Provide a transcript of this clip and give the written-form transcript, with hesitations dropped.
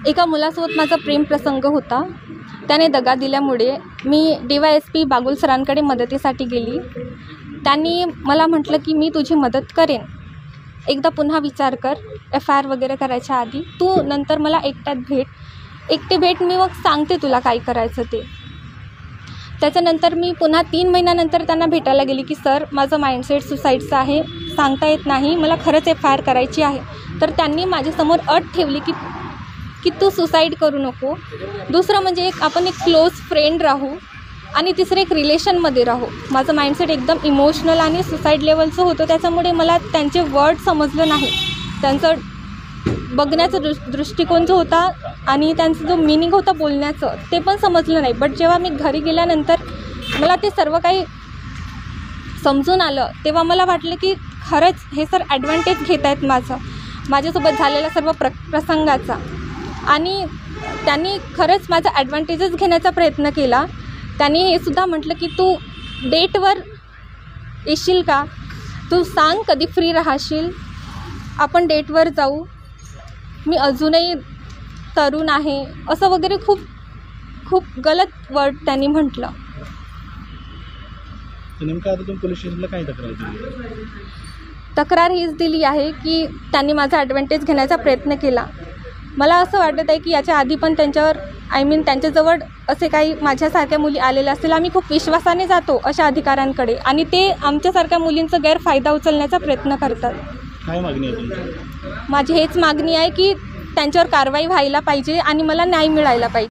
एका मुलासोबत माझा प्रेम प्रसंग होता. त्याने दगा दिल्यामुळे मी DYSP बागुल सरांकडे मदतीसाठी गेली. त्यांनी मला म्हटलं की मी तुझी मदत करेन, एकदा पुन्हा विचार कर, FIR वगैरे करायच्या आधी तू नंतर मला एकटे भेट, मी मग सांगते तुला काय करायचं ते. त्याच्यानंतर मी पुन्हा 3 महिन्यानंतर त्यांना भेटायला गेली की सर माझं माइंडसेट सुसाईडचं आहे, सांगता येत नाही, मला खरंच FIR करायची आहे. तर त्यांनी माझ्यासमोर अट ठेवली की तू सुसाईड करू नको. दुसरं म्हणजे आपण एक क्लोज फ्रेंड राहू आणि तिसरं एक रिलेशनमध्ये राहू. माझं माइंडसेट एकदम इमोशनल आणि सुसाईड लेवलचं होतं, त्याच्यामुळे मला त्यांचे वर्ड समजलं नाही. त्यांचं बघण्याचा दृष्टिकोन जो होता आणि त्यांचा जो मिनिंग होता बोलण्याचं ते पण समजलं नाही. बट जेव्हा मी घरी गेल्यानंतर मला ते सर्व काही समजून आलं, तेव्हा मला वाटलं की खरंच हे सर ॲडव्हान्टेज घेत आहेत माझ्यासोबत झालेल्या सर्व प्रसंगाचा. आणि त्यांनी खरंच माझा ॲडव्हान्टेजच घेण्याचा प्रयत्न केला. त्यांनी हे सुद्धा म्हटलं की तू डेटवर येशील का, तू सांग कधी फ्री राहशील, आपण डेटवर जाऊ, मी अजूनही तरुण आहे, असं वगैरे खूप गलत वर्ड त्यांनी म्हटलं. नेमकं आता तुम्ही पोलीस स्टेशनला काय तक्रार दिली? तक्रार हीच दिली आहे की त्यांनी माझा ॲडव्हान्टेज घेण्याचा प्रयत्न केला. मला असं वाटत आहे की याच्या आधी पण त्यांच्यावर त्यांच्याजवळ असे काही माझ्यासारख्या मुली आलेल्या असतील. आम्ही खूप विश्वासाने जातो अशा अधिकाऱ्यांकडे आणि ते आमच्यासारख्या मुलींचा गैरफायदा उचलण्याचा प्रयत्न करतात. काय मागणी आहे तुमची? माझी हेच मागणी आहे की त्यांच्यावर कारवाई व्हायला पाहिजे आणि मला न्याय मिळायला पाहिजे.